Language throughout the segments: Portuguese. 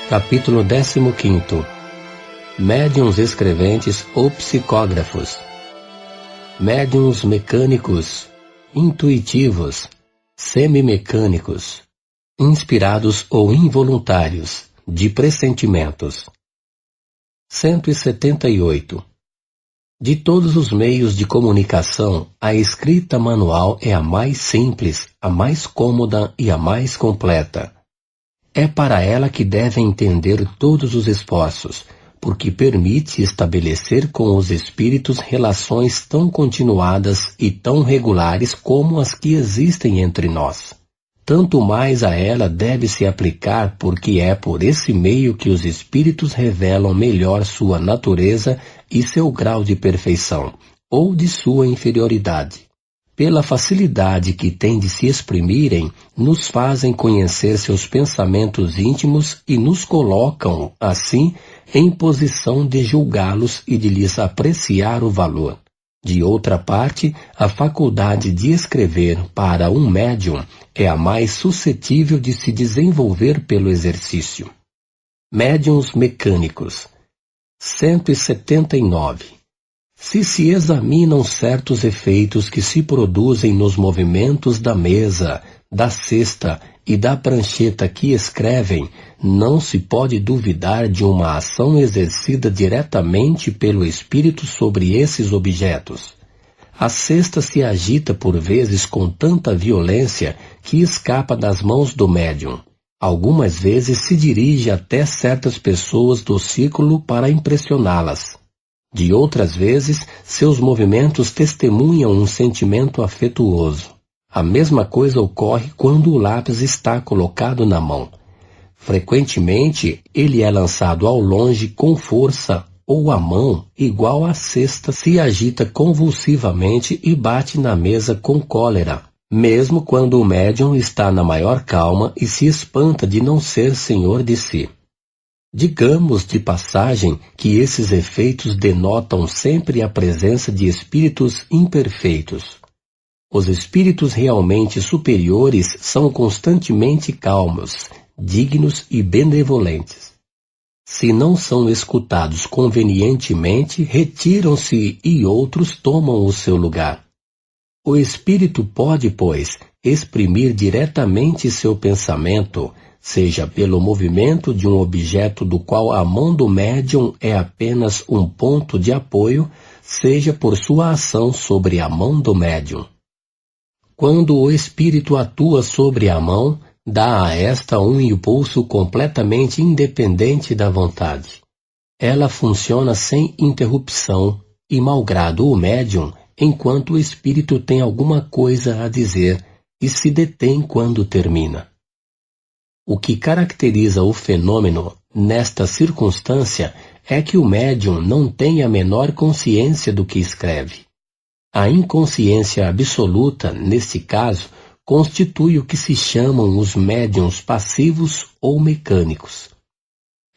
Capítulo 15. Médiuns escreventes ou psicógrafos. Médiuns mecânicos, intuitivos, semimecânicos, inspirados ou involuntários, de pressentimentos. 178. De todos os meios de comunicação, a escrita manual é a mais simples, a mais cômoda e a mais completa. É para ela que devem entender todos os esforços, porque permite estabelecer com os espíritos relações tão continuadas e tão regulares como as que existem entre nós. Tanto mais a ela deve-se aplicar porque é por esse meio que os espíritos revelam melhor sua natureza e seu grau de perfeição, ou de sua inferioridade. Pela facilidade que têm de se exprimirem, nos fazem conhecer seus pensamentos íntimos e nos colocam, assim, em posição de julgá-los e de lhes apreciar o valor. De outra parte, a faculdade de escrever para um médium é a mais suscetível de se desenvolver pelo exercício. Médiuns mecânicos. 179. Se examinam certos efeitos que se produzem nos movimentos da mesa, da cesta e da prancheta que escrevem, não se pode duvidar de uma ação exercida diretamente pelo espírito sobre esses objetos. A cesta se agita por vezes com tanta violência que escapa das mãos do médium. Algumas vezes se dirige até certas pessoas do círculo para impressioná-las. De outras vezes, seus movimentos testemunham um sentimento afetuoso. A mesma coisa ocorre quando o lápis está colocado na mão. Frequentemente, ele é lançado ao longe com força, ou a mão, igual à cesta, se agita convulsivamente e bate na mesa com cólera, mesmo quando o médium está na maior calma e se espanta de não ser senhor de si. Digamos de passagem que esses efeitos denotam sempre a presença de espíritos imperfeitos. Os espíritos realmente superiores são constantemente calmos, dignos e benevolentes. Se não são escutados convenientemente, retiram-se e outros tomam o seu lugar. O espírito pode, pois, exprimir diretamente seu pensamento, seja pelo movimento de um objeto do qual a mão do médium é apenas um ponto de apoio, seja por sua ação sobre a mão do médium. Quando o espírito atua sobre a mão, dá a esta um impulso completamente independente da vontade. Ela funciona sem interrupção e malgrada o médium, enquanto o espírito tem alguma coisa a dizer e se detém quando termina. O que caracteriza o fenômeno, nesta circunstância, é que o médium não tem a menor consciência do que escreve. A inconsciência absoluta, nesse caso, constitui o que se chamam os médiuns passivos ou mecânicos.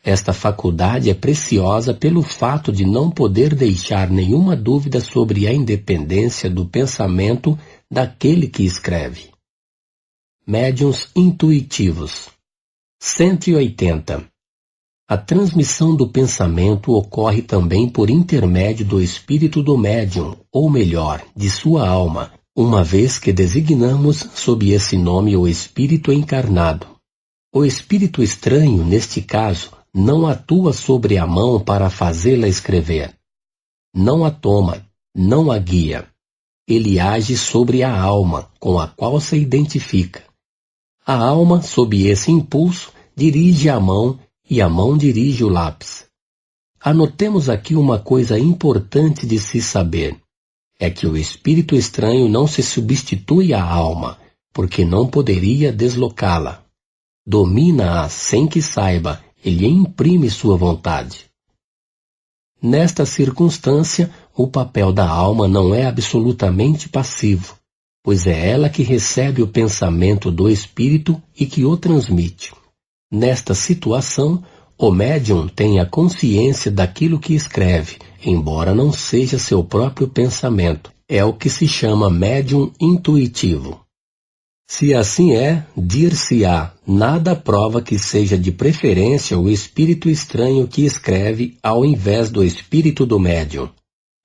Esta faculdade é preciosa pelo fato de não poder deixar nenhuma dúvida sobre a independência do pensamento daquele que escreve. Médiuns intuitivos. 180. A transmissão do pensamento ocorre também por intermédio do espírito do médium, ou melhor, de sua alma, uma vez que designamos sob esse nome o espírito encarnado. O espírito estranho, neste caso, não atua sobre a mão para fazê-la escrever. Não a toma, não a guia. Ele age sobre a alma, com a qual se identifica. A alma, sob esse impulso, dirige a mão e a mão dirige o lápis. Anotemos aqui uma coisa importante de se saber. É que o espírito estranho não se substitui à alma, porque não poderia deslocá-la. Domina-a sem que saiba, ele imprime sua vontade. Nesta circunstância, o papel da alma não é absolutamente passivo, pois é ela que recebe o pensamento do espírito e que o transmite. Nesta situação, o médium tem a consciência daquilo que escreve, embora não seja seu próprio pensamento. É o que se chama médium intuitivo. Se assim é, dir-se-á, nada prova que seja de preferência o espírito estranho que escreve ao invés do espírito do médium.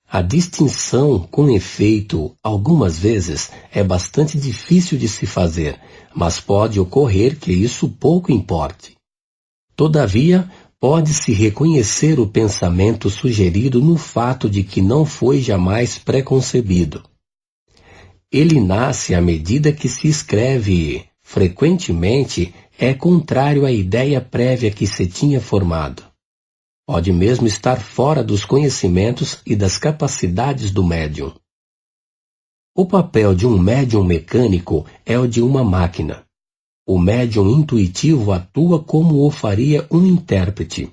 A distinção, com efeito, algumas vezes é bastante difícil de se fazer, mas pode ocorrer que isso pouco importe. Todavia, pode-se reconhecer o pensamento sugerido no fato de que não foi jamais preconcebido. Ele nasce à medida que se escreve e, frequentemente, é contrário à ideia prévia que se tinha formado. Pode mesmo estar fora dos conhecimentos e das capacidades do médium. O papel de um médium mecânico é o de uma máquina. O médium intuitivo atua como o faria um intérprete.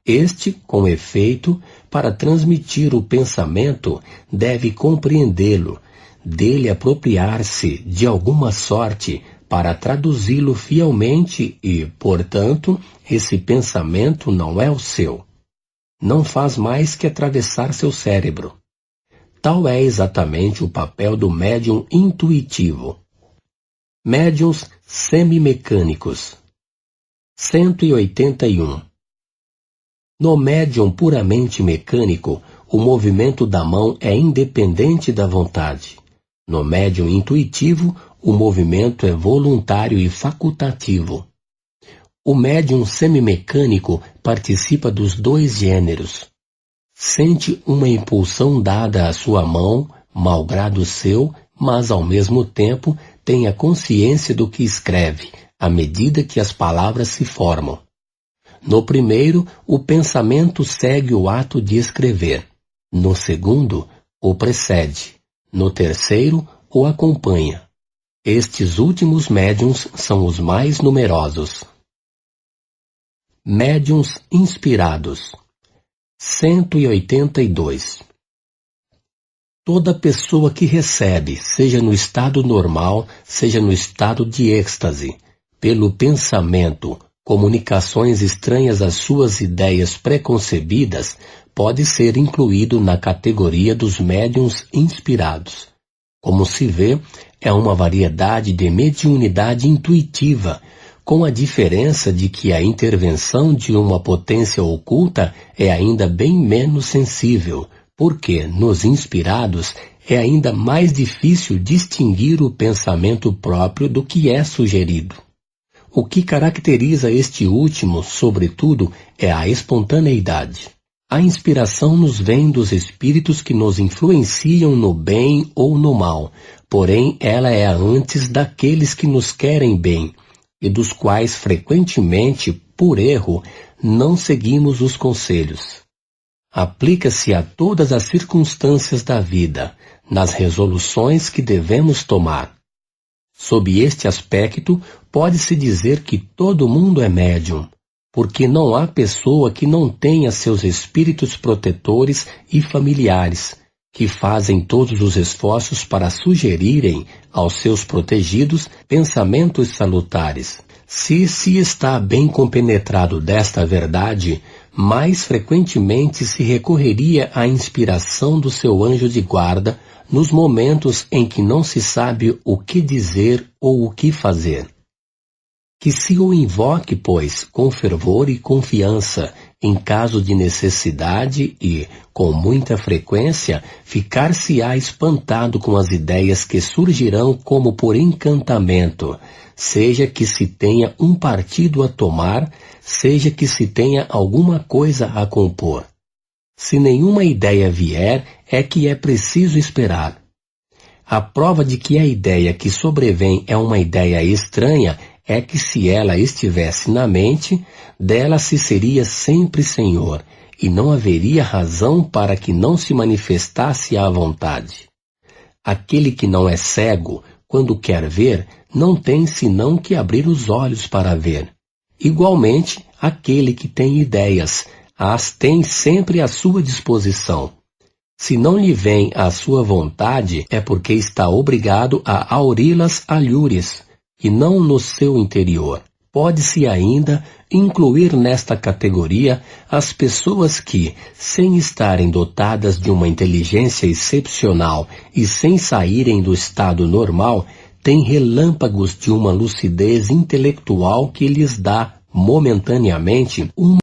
Este, com efeito, para transmitir o pensamento, deve compreendê-lo, dele apropriar-se de alguma sorte para traduzi-lo fielmente e, portanto, esse pensamento não é o seu. Não faz mais que atravessar seu cérebro. Tal é exatamente o papel do médium intuitivo. Médiuns semimecânicos. 181. No médium puramente mecânico, o movimento da mão é independente da vontade. No médium intuitivo, o movimento é voluntário e facultativo. O médium semimecânico participa dos dois gêneros. Sente uma impulsão dada à sua mão, malgrado seu, mas ao mesmo tempo tem a consciência do que escreve, à medida que as palavras se formam. No primeiro, o pensamento segue o ato de escrever. No segundo, o precede. No terceiro, o acompanha. Estes últimos médiuns são os mais numerosos. Médiuns inspirados. 182. Toda pessoa que recebe, seja no estado normal, seja no estado de êxtase, pelo pensamento, comunicações estranhas às suas ideias preconcebidas, pode ser incluído na categoria dos médiuns inspirados. Como se vê, é uma variedade de mediunidade intuitiva, com a diferença de que a intervenção de uma potência oculta é ainda bem menos sensível, porque, nos inspirados, é ainda mais difícil distinguir o pensamento próprio do que é sugerido. O que caracteriza este último, sobretudo, é a espontaneidade. A inspiração nos vem dos espíritos que nos influenciam no bem ou no mal, porém ela é antes daqueles que nos querem bem, e dos quais frequentemente, por erro, não seguimos os conselhos. Aplica-se a todas as circunstâncias da vida, nas resoluções que devemos tomar. Sob este aspecto, pode-se dizer que todo mundo é médium, porque não há pessoa que não tenha seus espíritos protetores e familiares, que fazem todos os esforços para sugerirem aos seus protegidos pensamentos salutares. Se está bem compenetrado desta verdade, mais frequentemente se recorreria à inspiração do seu anjo de guarda nos momentos em que não se sabe o que dizer ou o que fazer. Que se o invoque, pois, com fervor e confiança, em caso de necessidade e, com muita frequência, ficar-se-á espantado com as ideias que surgirão como por encantamento, seja que se tenha um partido a tomar, seja que se tenha alguma coisa a compor. Se nenhuma ideia vier, é que é preciso esperar. A prova de que a ideia que sobrevém é uma ideia estranha é que se ela estivesse na mente, dela se seria sempre senhor, e não haveria razão para que não se manifestasse à vontade. Aquele que não é cego, quando quer ver, não tem senão que abrir os olhos para ver. Igualmente, aquele que tem ideias, as tem sempre à sua disposição. Se não lhe vem à sua vontade, é porque está obrigado a auri-las alhures, e não no seu interior. Pode-se ainda incluir nesta categoria as pessoas que, sem estarem dotadas de uma inteligência excepcional e sem saírem do estado normal, têm relâmpagos de uma lucidez intelectual que lhes dá, momentaneamente, uma